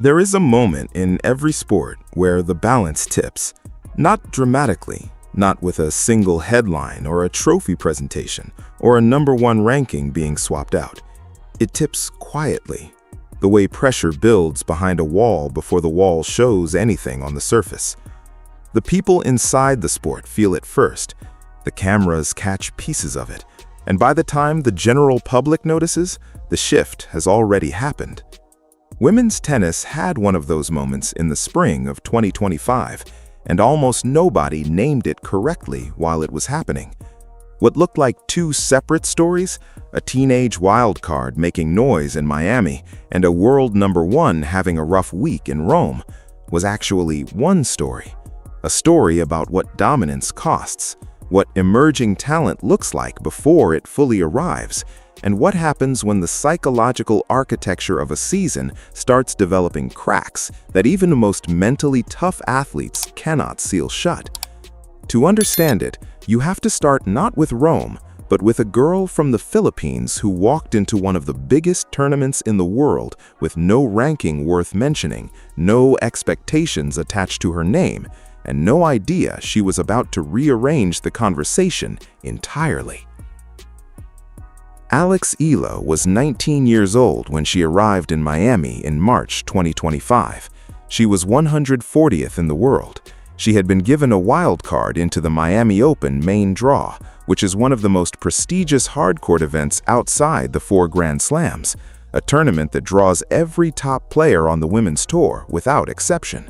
There is a moment in every sport where the balance tips, not dramatically, not with a single headline or a trophy presentation or a #1 ranking being swapped out. It tips quietly, the way pressure builds behind a wall before the wall shows anything on the surface. The people inside the sport feel it first, the cameras catch pieces of it, and by the time the general public notices, the shift has already happened. Women's tennis had one of those moments in the spring of 2025, and almost nobody named it correctly while it was happening. What looked like two separate stories, a teenage wildcard making noise in Miami and a world #1 having a rough week in Rome, was actually one story. A story about what dominance costs, what emerging talent looks like before it fully arrives, and what happens when the psychological architecture of a season starts developing cracks that even the most mentally tough athletes cannot seal shut. To understand it, you have to start not with Rome, but with a girl from the Philippines who walked into one of the biggest tournaments in the world with no ranking worth mentioning, no expectations attached to her name, and no idea she was about to rearrange the conversation entirely. Alex Eala was 19 years old when she arrived in Miami in March 2025. She was 140th in the world. She had been given a wild card into the Miami Open main draw, which is one of the most prestigious hardcourt events outside the 4 Grand Slams, a tournament that draws every top player on the women's tour without exception.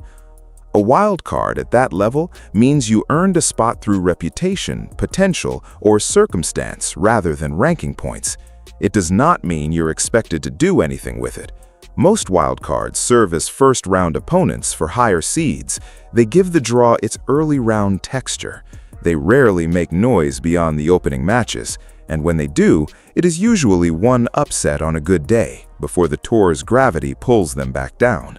A wild card at that level means you earned a spot through reputation, potential, or circumstance rather than ranking points. It does not mean you're expected to do anything with it. Most wildcards serve as first-round opponents for higher seeds. They give the draw its early-round texture. They rarely make noise beyond the opening matches, and when they do, it is usually one upset on a good day, before the tour's gravity pulls them back down.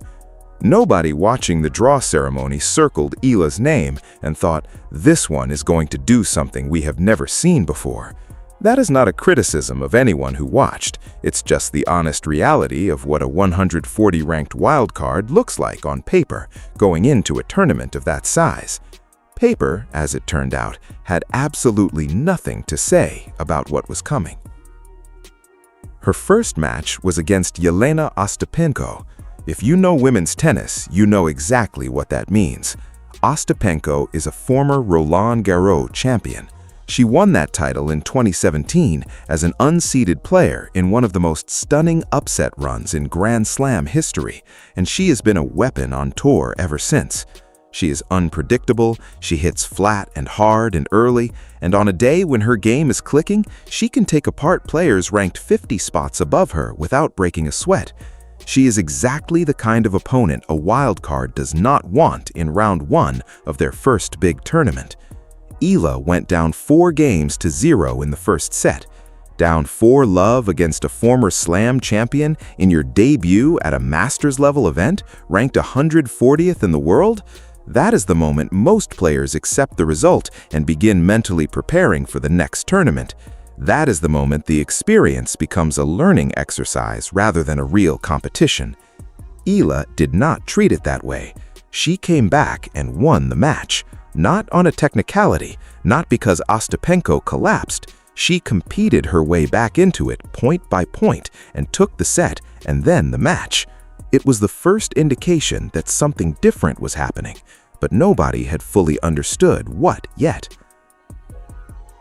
Nobody watching the draw ceremony circled Eala's name and thought, "This one is going to do something we have never seen before." That is not a criticism of anyone who watched. It's just the honest reality of what a 140-ranked wildcard looks like on paper going into a tournament of that size. Paper, as it turned out, had absolutely nothing to say about what was coming. Her first match was against Yelena Ostapenko. If you know women's tennis, you know exactly what that means. Ostapenko is a former Roland Garros champion. She won that title in 2017 as an unseeded player in one of the most stunning upset runs in Grand Slam history, and she has been a weapon on tour ever since. She is unpredictable, she hits flat and hard and early, and on a day when her game is clicking, she can take apart players ranked 50 spots above her without breaking a sweat. She is exactly the kind of opponent a wildcard does not want in round 1 of their first big tournament. Eala went down 4-0 in the first set. Down 4-love against a former Slam champion in your debut at a Masters-level event, ranked 140th in the world? That is the moment most players accept the result and begin mentally preparing for the next tournament. That is the moment the experience becomes a learning exercise rather than a real competition. Eala did not treat it that way. She came back and won the match. Not on a technicality, not because Ostapenko collapsed. She competed her way back into it point by point and took the set and then the match. It was the first indication that something different was happening, but nobody had fully understood what yet.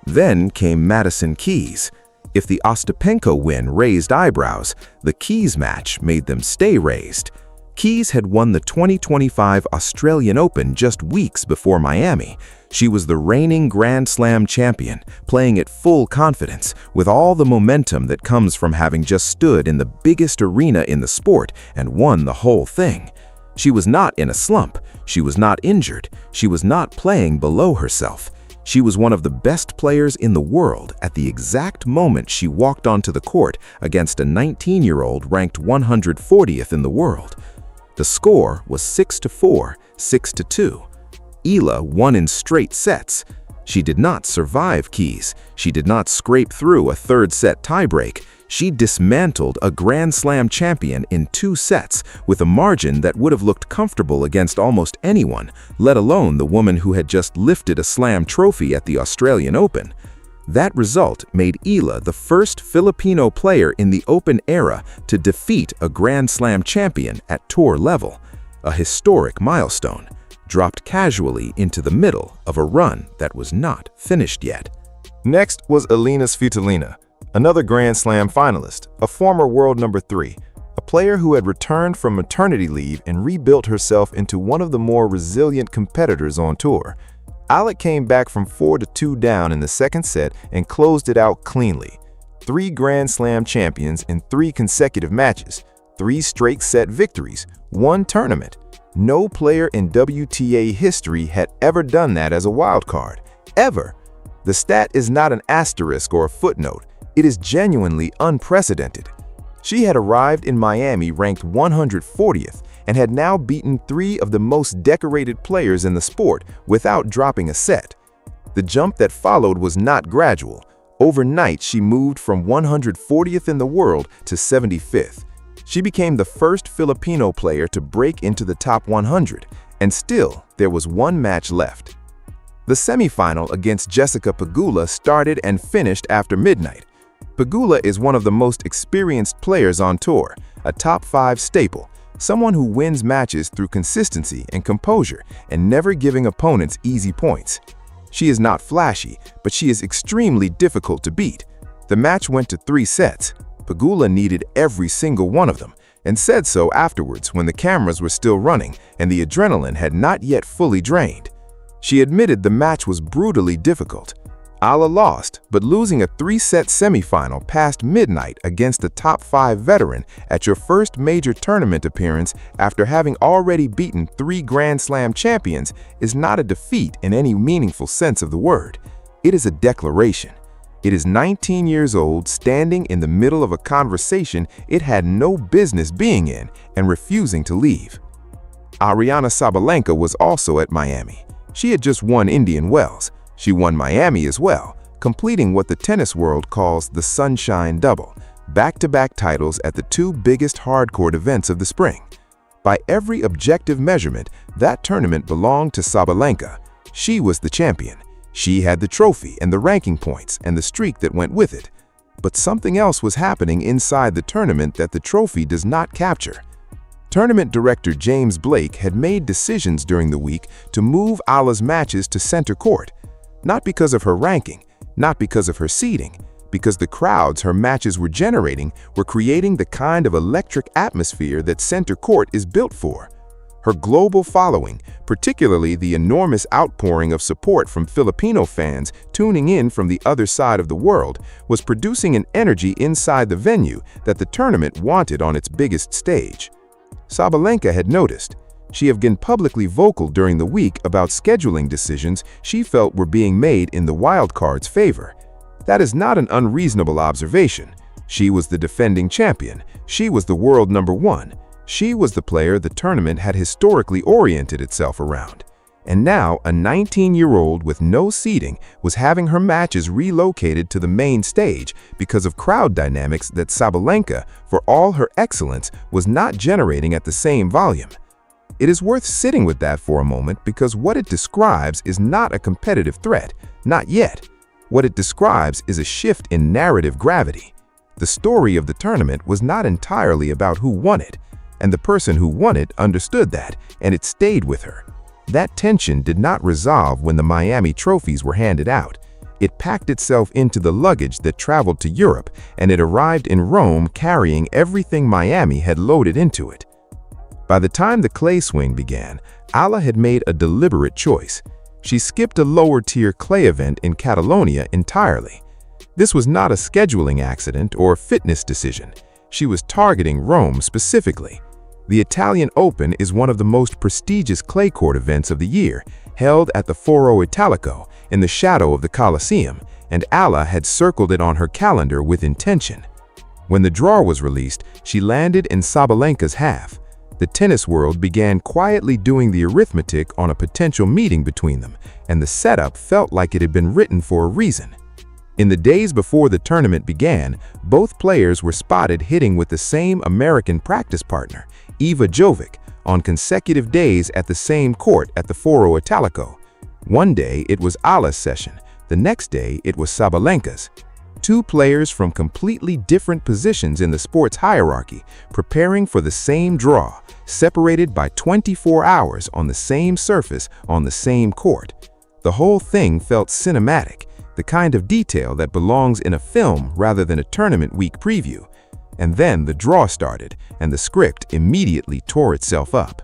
Then came Madison Keys. If the Ostapenko win raised eyebrows, the Keys match made them stay raised. Keys had won the 2025 Australian Open just weeks before Miami. She was the reigning Grand Slam champion, playing at full confidence, with all the momentum that comes from having just stood in the biggest arena in the sport and won the whole thing. She was not in a slump. She was not injured. She was not playing below herself. She was one of the best players in the world at the exact moment she walked onto the court against a 19-year-old ranked 140th in the world. The score was 6-4, 6-2. Eala won in straight sets. She did not survive Keys. She did not scrape through a third-set tiebreak. She dismantled a Grand Slam champion in 2 sets with a margin that would have looked comfortable against almost anyone, let alone the woman who had just lifted a slam trophy at the Australian Open. That result made Eala the first Filipino player in the Open era to defeat a Grand Slam champion at tour level, a historic milestone, dropped casually into the middle of a run that was not finished yet. Next was Aryna Svitolina, another Grand Slam finalist, a former world number 3, a player who had returned from maternity leave and rebuilt herself into one of the more resilient competitors on tour. Alex came back from 4-2 down in the second set and closed it out cleanly. 3 Grand Slam champions in 3 consecutive matches, 3 straight set victories, 1 tournament. No player in WTA history had ever done that as a wildcard. Ever. The stat is not an asterisk or a footnote. It is genuinely unprecedented. She had arrived in Miami ranked 140th and had now beaten 3 of the most decorated players in the sport without dropping a set. The jump that followed was not gradual. Overnight, she moved from 140th in the world to 75th. She became the first Filipino player to break into the top 100, and still, there was 1 match left. The semifinal against Jessica Pegula started and finished after midnight. Pegula is one of the most experienced players on tour, a top 5 staple, someone who wins matches through consistency and composure and never giving opponents easy points. She is not flashy, but she is extremely difficult to beat. The match went to 3 sets. Pegula needed every single one of them, and said so afterwards when the cameras were still running and the adrenaline had not yet fully drained. She admitted the match was brutally difficult. Eala lost, but losing a 3-set semifinal past midnight against a top 5 veteran at your first major tournament appearance after having already beaten 3 Grand Slam champions is not a defeat in any meaningful sense of the word. It is a declaration. It is 19 years old, standing in the middle of a conversation it had no business being in and refusing to leave. Aryna Sabalenka was also at Miami. She had just won Indian Wells. She won Miami as well, completing what the tennis world calls the Sunshine Double, back-to-back titles at the 2 biggest hardcourt events of the spring. By every objective measurement, that tournament belonged to Sabalenka. She was the champion. She had the trophy and the ranking points and the streak that went with it. But something else was happening inside the tournament that the trophy does not capture. Tournament director James Blake had made decisions during the week to move Eala's matches to center court. Not because of her ranking, not because of her seeding, because the crowds her matches were generating were creating the kind of electric atmosphere that center court is built for. Her global following, particularly the enormous outpouring of support from Filipino fans tuning in from the other side of the world, was producing an energy inside the venue that the tournament wanted on its biggest stage. Sabalenka had noticed. She had been publicly vocal during the week about scheduling decisions she felt were being made in the wildcard's favor. That is not an unreasonable observation. She was the defending champion. She was the world number 1. She was the player the tournament had historically oriented itself around. And now, a 19-year-old with no seeding was having her matches relocated to the main stage because of crowd dynamics that Sabalenka, for all her excellence, was not generating at the same volume. It is worth sitting with that for a moment because what it describes is not a competitive threat, not yet. What it describes is a shift in narrative gravity. The story of the tournament was not entirely about who won it, and the person who won it understood that, and it stayed with her. That tension did not resolve when the Miami trophies were handed out. It packed itself into the luggage that traveled to Europe, and it arrived in Rome carrying everything Miami had loaded into it. By the time the clay swing began, Eala had made a deliberate choice. She skipped a lower-tier clay event in Catalonia entirely. This was not a scheduling accident or a fitness decision. She was targeting Rome specifically. The Italian Open is one of the most prestigious clay court events of the year, held at the Foro Italico in the shadow of the Colosseum, and Eala had circled it on her calendar with intention. When the draw was released, she landed in Sabalenka's half. The tennis world began quietly doing the arithmetic on a potential meeting between them, and the setup felt like it had been written for a reason. In the days before the tournament began, both players were spotted hitting with the same American practice partner, Iva Jovic, on consecutive days at the same court at the Foro Italico. One day it was Eala's session, the next day it was Sabalenka's. Two players from completely different positions in the sport's hierarchy, preparing for the same draw, separated by 24 hours on the same surface on the same court. The whole thing felt cinematic, the kind of detail that belongs in a film rather than a tournament week preview. And then the draw started, and the script immediately tore itself up.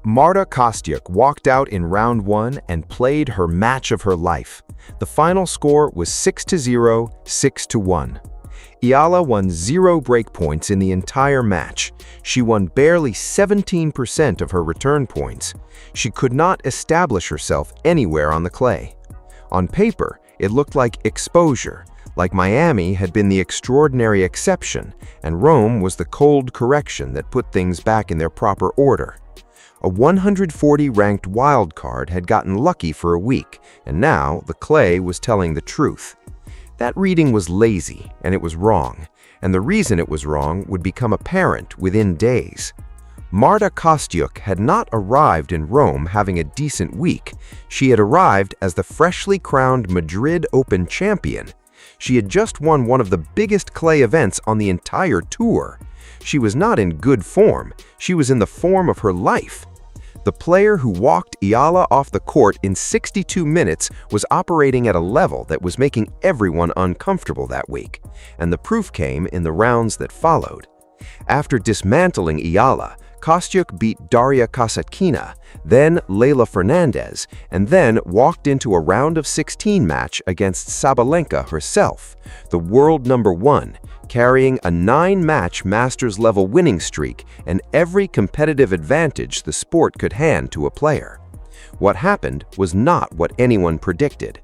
Marta Kostyuk walked out in round 1 and played her match of her life. The final score was 6-0, 6-1. Eala won 0 break points in the entire match. She won barely 17% of her return points. She could not establish herself anywhere on the clay. On paper, it looked like exposure, like Miami had been the extraordinary exception, and Rome was the cold correction that put things back in their proper order. A 140-ranked wild card had gotten lucky for a week, and now the clay was telling the truth. That reading was lazy, and it was wrong, and the reason it was wrong would become apparent within days. Marta Kostyuk had not arrived in Rome having a decent week. She had arrived as the freshly crowned Madrid Open champion. She had just won one of the biggest clay events on the entire tour. She was not in good form. She was in the form of her life. The player who walked Eala off the court in 62 minutes was operating at a level that was making everyone uncomfortable that week, and the proof came in the rounds that followed. After dismantling Eala, Kostyuk beat Daria Kasatkina, then Leylah Fernandez, and then walked into a round of 16 match against Sabalenka herself, the world number 1, carrying a 9-match Masters-level winning streak and every competitive advantage the sport could hand to a player. What happened was not what anyone predicted.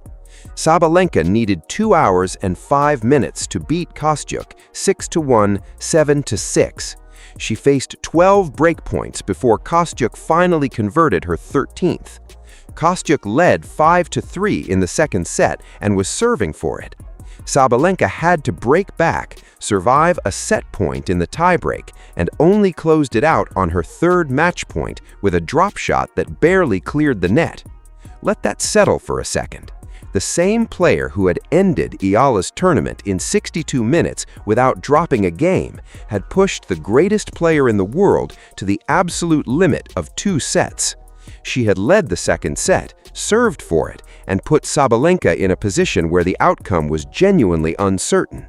Sabalenka needed 2 hours and 5 minutes to beat Kostyuk 6-1, 7-6. She faced 12 breakpoints before Kostyuk finally converted her 13th. Kostyuk led 5-3 in the second set and was serving for it. Sabalenka had to break back, survive a set point in the tiebreak, and only closed it out on her 3rd match point with a drop shot that barely cleared the net. Let that settle for a second. The same player who had ended Eala's tournament in 62 minutes without dropping a game had pushed the greatest player in the world to the absolute limit of 2 sets. She had led the second set, served for it, and put Sabalenka in a position where the outcome was genuinely uncertain.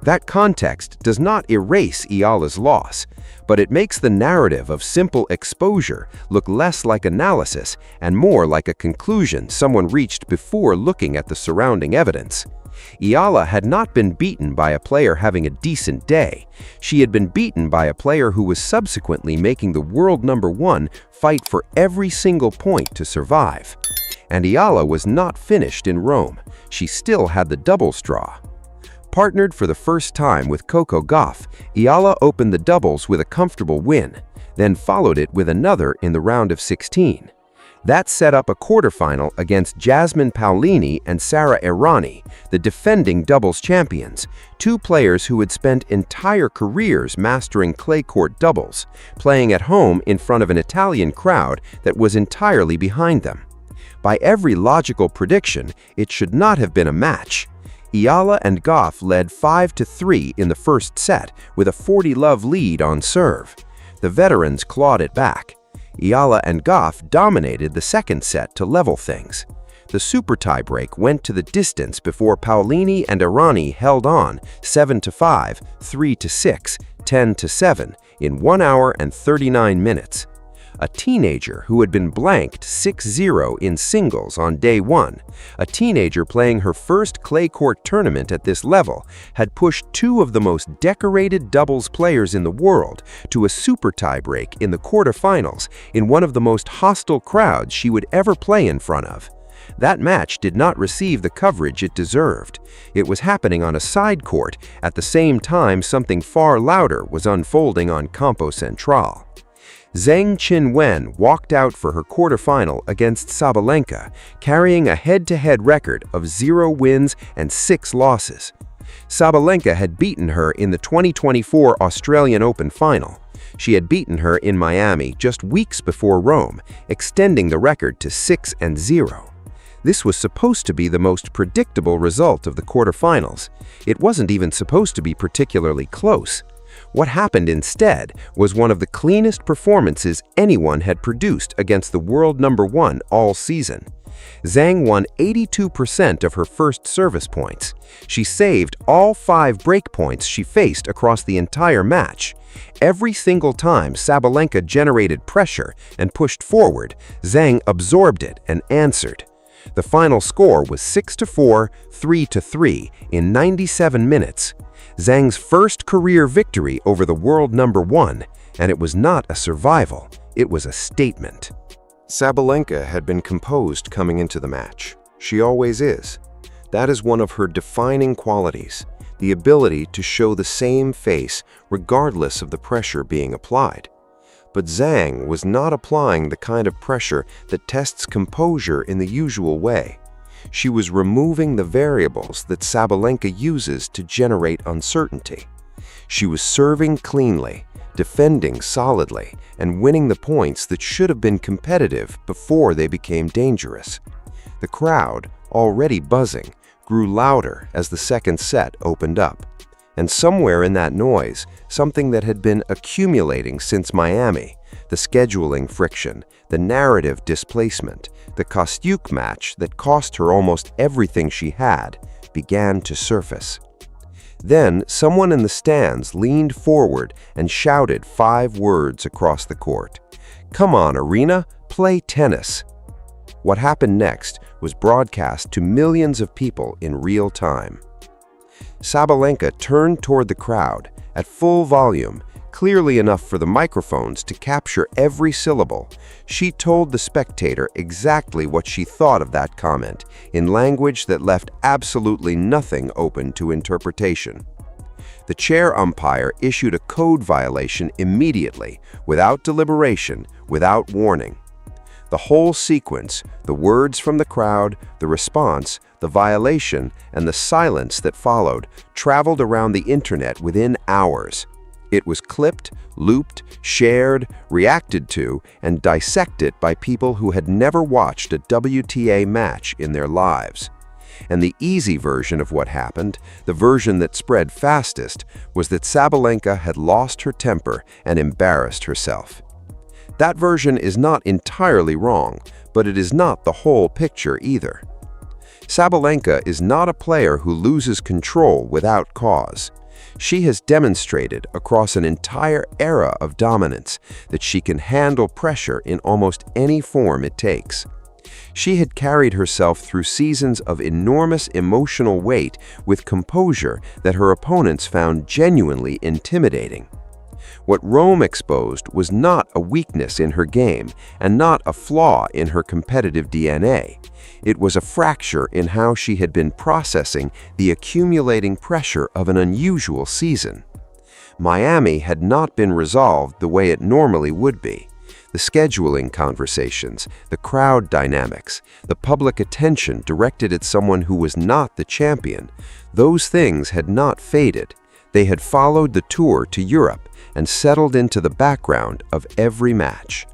That context does not erase Eala's loss, but it makes the narrative of simple exposure look less like analysis and more like a conclusion someone reached before looking at the surrounding evidence. Eala had not been beaten by a player having a decent day. She had been beaten by a player who was subsequently making the world number 1 fight for every single point to survive. And Eala was not finished in Rome. She still had the doubles draw. Partnered for the first time with Coco Gauff, Eala opened the doubles with a comfortable win, then followed it with another in the round of 16. That set up a quarterfinal against Jasmine Paolini and Sara Errani, the defending doubles champions, 2 players who had spent entire careers mastering clay court doubles, playing at home in front of an Italian crowd that was entirely behind them. By every logical prediction, it should not have been a match. Eala and Gauff led 5-3 in the first set with a 40-love lead on serve. The veterans clawed it back. Eala and Gauff dominated the second set to level things. The super tiebreak went to the distance before Paolini and Errani held on 7-5, 3-6, 10-7 in 1 hour and 39 minutes. A teenager who had been blanked 6-0 in singles on day 1, a teenager playing her first clay court tournament at this level, had pushed 2 of the most decorated doubles players in the world to a super tiebreak in the quarterfinals in one of the most hostile crowds she would ever play in front of. That match did not receive the coverage it deserved. It was happening on a side court at the same time something far louder was unfolding on Campo Central. Zheng Qinwen walked out for her quarterfinal against Sabalenka, carrying a head-to-head record of 0 wins and 6 losses. Sabalenka had beaten her in the 2024 Australian Open final. She had beaten her in Miami just weeks before Rome, extending the record to 6-0. This was supposed to be the most predictable result of the quarterfinals. It wasn't even supposed to be particularly close. What happened instead was one of the cleanest performances anyone had produced against the world number 1 all season. Zheng won 82% of her first service points. She saved all 5 break points she faced across the entire match. Every single time Sabalenka generated pressure and pushed forward, Zheng absorbed it and answered. The final score was 6-4, 3-3 in 97 minutes. Zheng's first career victory over the world number 1, and it was not a survival, it was a statement. Sabalenka had been composed coming into the match. She always is. That is one of her defining qualities, the ability to show the same face regardless of the pressure being applied. But Zheng was not applying the kind of pressure that tests composure in the usual way. She was removing the variables that Sabalenka uses to generate uncertainty. She was serving cleanly, defending solidly, and winning the points that should have been competitive before they became dangerous. The crowd, already buzzing, grew louder as the second set opened up. And somewhere in that noise, something that had been accumulating since Miami, the scheduling friction, the narrative displacement, the Kostyuk match that cost her almost everything she had, began to surface. Then, someone in the stands leaned forward and shouted 5 words across the court. "Come on, Aryna, play tennis." What happened next was broadcast to millions of people in real time. Sabalenka turned toward the crowd at full volume, clearly enough for the microphones to capture every syllable. She told the spectator exactly what she thought of that comment, in language that left absolutely nothing open to interpretation. The chair umpire issued a code violation immediately, without deliberation, without warning. The whole sequence, the words from the crowd, the response, the violation, and the silence that followed, traveled around the internet within hours. It was clipped, looped, shared, reacted to, and dissected by people who had never watched a WTA match in their lives. And the easy version of what happened, the version that spread fastest, was that Sabalenka had lost her temper and embarrassed herself. That version is not entirely wrong, but it is not the whole picture either. Sabalenka is not a player who loses control without cause. She has demonstrated across an entire era of dominance that she can handle pressure in almost any form it takes. She had carried herself through seasons of enormous emotional weight with composure that her opponents found genuinely intimidating. What Rome exposed was not a weakness in her game and not a flaw in her competitive DNA. It was a fracture in how she had been processing the accumulating pressure of an unusual season. Miami had not been resolved the way it normally would be. The scheduling conversations, the crowd dynamics, the public attention directed at someone who was not the champion, those things had not faded. They had followed the tour to Europe and settled into the background of every match.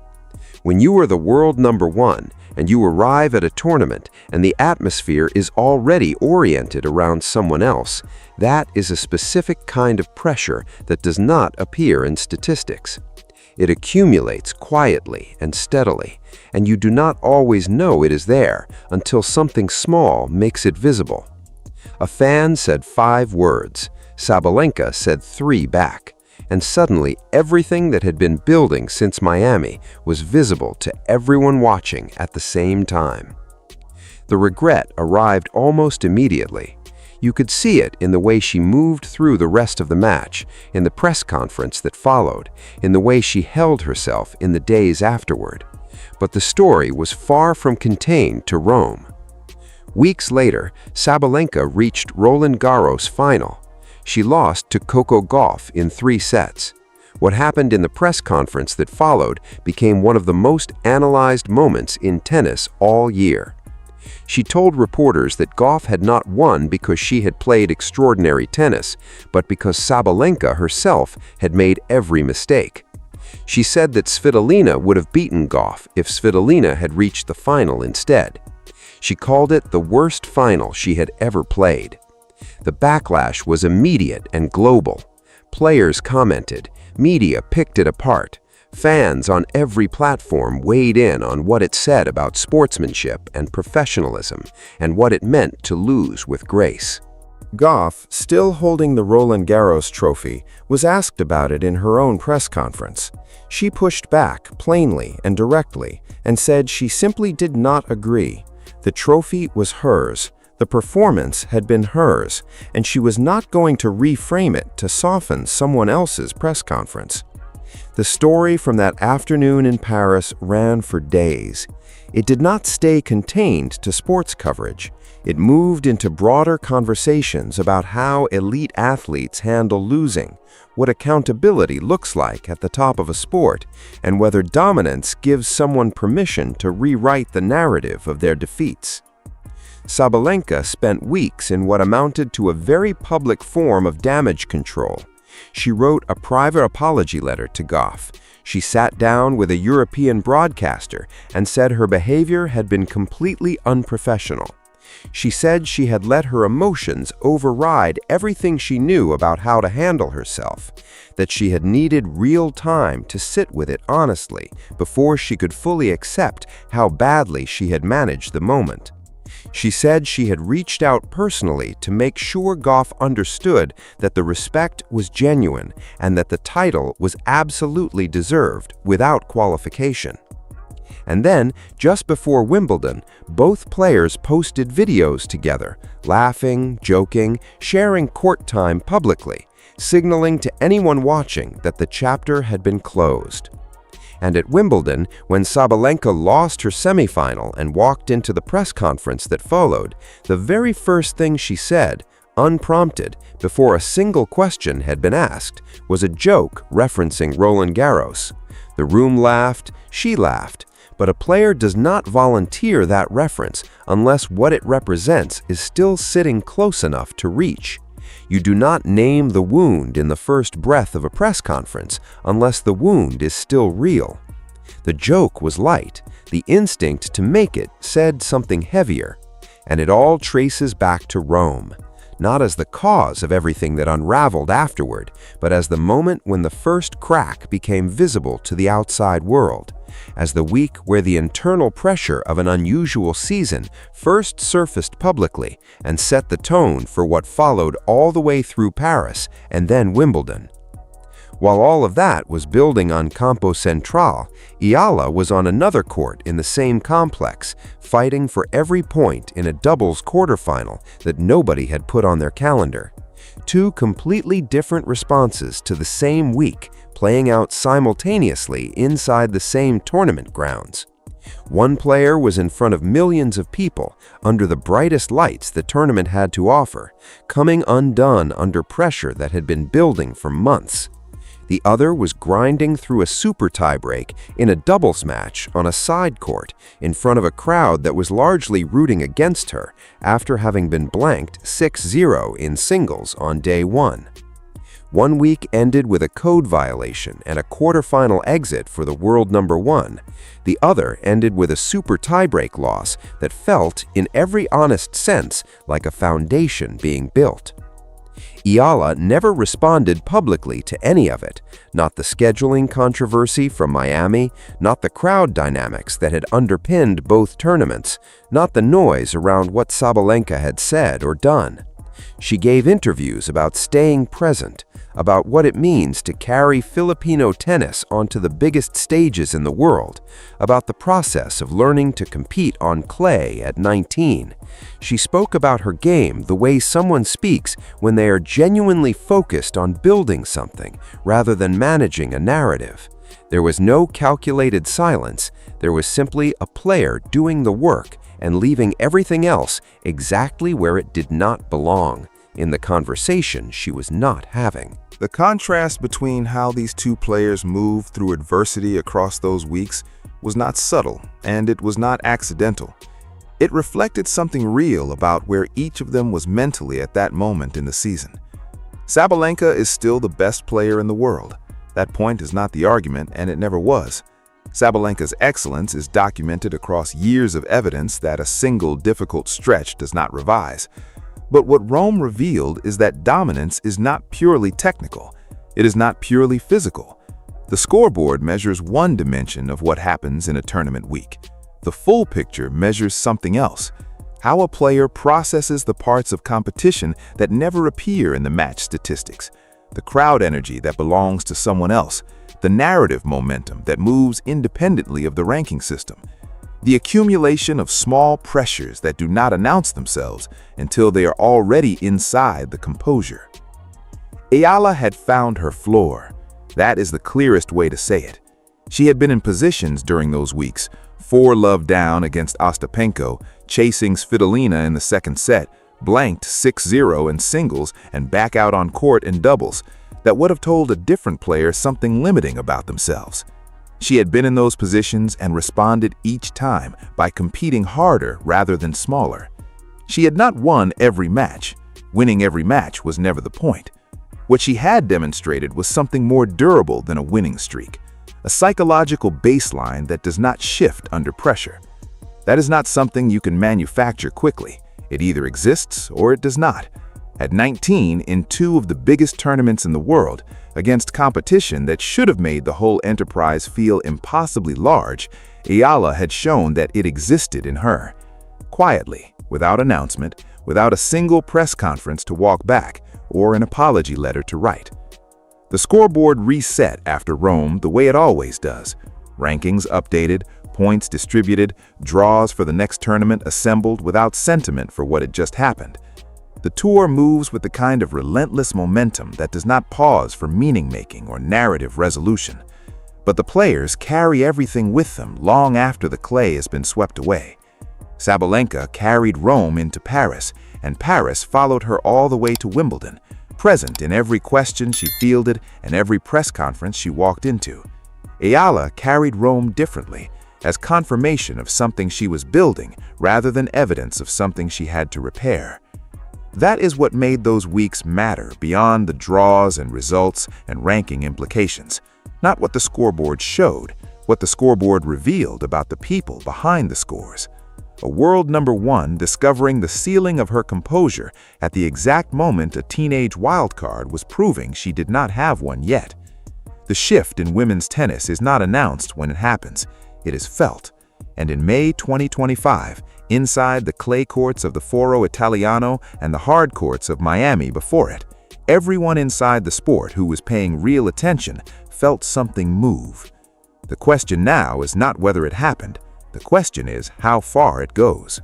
When you are the world number 1 and you arrive at a tournament and the atmosphere is already oriented around someone else, that is a specific kind of pressure that does not appear in statistics. It accumulates quietly and steadily, and you do not always know it is there until something small makes it visible. A fan said 5 words. Sabalenka said 3 back. And suddenly everything that had been building since Miami was visible to everyone watching at the same time. The regret arrived almost immediately. You could see it in the way she moved through the rest of the match, in the press conference that followed, in the way she held herself in the days afterward. But the story was far from contained to Rome. Weeks later, Sabalenka reached Roland Garros final. She lost to Coco Gauff in 3 sets. What happened in the press conference that followed became one of the most analyzed moments in tennis all year. She told reporters that Gauff had not won because she had played extraordinary tennis, but because Sabalenka herself had made every mistake. She said that Svitolina would have beaten Gauff if Svitolina had reached the final instead. She called it the worst final she had ever played. The backlash was immediate and global. Players commented, media picked it apart. Fans on every platform weighed in on what it said about sportsmanship and professionalism and what it meant to lose with grace. Gauff, still holding the Roland Garros trophy, was asked about it in her own press conference. She pushed back plainly and directly and said she simply did not agree. The trophy was hers, the performance had been hers, and she was not going to reframe it to soften someone else's press conference. The story from that afternoon in Paris ran for days. It did not stay contained to sports coverage. It moved into broader conversations about how elite athletes handle losing, what accountability looks like at the top of a sport, and whether dominance gives someone permission to rewrite the narrative of their defeats. Sabalenka spent weeks in what amounted to a very public form of damage control. She wrote a private apology letter to Gauff. She sat down with a European broadcaster and said her behavior had been completely unprofessional. She said she had let her emotions override everything she knew about how to handle herself, that she had needed real time to sit with it honestly before she could fully accept how badly she had managed the moment. She said she had reached out personally to make sure Gauff understood that the respect was genuine and that the title was absolutely deserved without qualification. And then, just before Wimbledon, both players posted videos together, laughing, joking, sharing court time publicly, signaling to anyone watching that the chapter had been closed. And at Wimbledon, when Sabalenka lost her semifinal and walked into the press conference that followed, the very first thing she said, unprompted, before a single question had been asked, was a joke referencing Roland Garros. The room laughed, she laughed, but a player does not volunteer that reference unless what it represents is still sitting close enough to reach. You do not name the wound in the first breath of a press conference unless the wound is still real. The joke was light. The instinct to make it said something heavier. And it all traces back to Rome, not as the cause of everything that unraveled afterward, but as the moment when the first crack became visible to the outside world, as the week where the internal pressure of an unusual season first surfaced publicly and set the tone for what followed all the way through Paris and then Wimbledon. While all of that was building on Campo Central, Eala was on another court in the same complex, fighting for every point in a doubles quarterfinal that nobody had put on their calendar. Two completely different responses to the same week, playing out simultaneously inside the same tournament grounds. One player was in front of millions of people, under the brightest lights the tournament had to offer, coming undone under pressure that had been building for months. The other was grinding through a super tiebreak in a doubles match on a side court in front of a crowd that was largely rooting against her after having been blanked 6-0 in singles on day one. One week ended with a code violation and a quarterfinal exit for the world number one. The other ended with a super tiebreak loss that felt, in every honest sense, like a foundation being built. Eala never responded publicly to any of it, not the scheduling controversy from Miami, not the crowd dynamics that had underpinned both tournaments, not the noise around what Sabalenka had said or done. She gave interviews about staying present, about what it means to carry Filipino tennis onto the biggest stages in the world, about the process of learning to compete on clay at 19. She spoke about her game the way someone speaks when they are genuinely focused on building something rather than managing a narrative. There was no calculated silence. There was simply a player doing the work and leaving everything else exactly where it did not belong. in the conversation she was not having. The contrast between how these two players moved through adversity across those weeks was not subtle, and it was not accidental. It reflected something real about where each of them was mentally at that moment in the season. Sabalenka is still the best player in the world. That point is not the argument, and it never was. Sabalenka's excellence is documented across years of evidence that a single difficult stretch does not revise. But what Rome revealed is that dominance is not purely technical. It is not purely physical. The scoreboard measures one dimension of what happens in a tournament week. The full picture measures something else: how a player processes the parts of competition that never appear in the match statistics, the crowd energy that belongs to someone else, the narrative momentum that moves independently of the ranking system, the accumulation of small pressures that do not announce themselves until they are already inside the composure. Eala had found her floor. That is the clearest way to say it. She had been in positions during those weeks, 4-love down against Ostapenko, chasing Svitolina in the second set, blanked 6-0 in singles and back out on court in doubles, that would have told a different player something limiting about themselves. She had been in those positions and responded each time by competing harder rather than smaller. She had not won every match. Winning every match was never the point. What she had demonstrated was something more durable than a winning streak, a psychological baseline that does not shift under pressure. That is not something you can manufacture quickly. It either exists or it does not. At 19, in two of the biggest tournaments in the world, against competition that should have made the whole enterprise feel impossibly large, Eala had shown that it existed in her. Quietly, without announcement, without a single press conference to walk back or an apology letter to write. The scoreboard reset after Rome the way it always does. Rankings updated, points distributed, draws for the next tournament assembled without sentiment for what had just happened. The tour moves with the kind of relentless momentum that does not pause for meaning-making or narrative resolution. But the players carry everything with them long after the clay has been swept away. Sabalenka carried Rome into Paris, and Paris followed her all the way to Wimbledon, present in every question she fielded and every press conference she walked into. Eala carried Rome differently, as confirmation of something she was building rather than evidence of something she had to repair. That is what made those weeks matter beyond the draws and results and ranking implications. Not what the scoreboard showed, what the scoreboard revealed about the people behind the scores. A world number one discovering the ceiling of her composure at the exact moment a teenage wildcard was proving she did not have one yet. The shift in women's tennis is not announced when it happens. It is felt. And in May 2025, inside the clay courts of the Foro Italiano and the hard courts of Miami before it, everyone inside the sport who was paying real attention felt something move. The question now is not whether it happened. The question is how far it goes.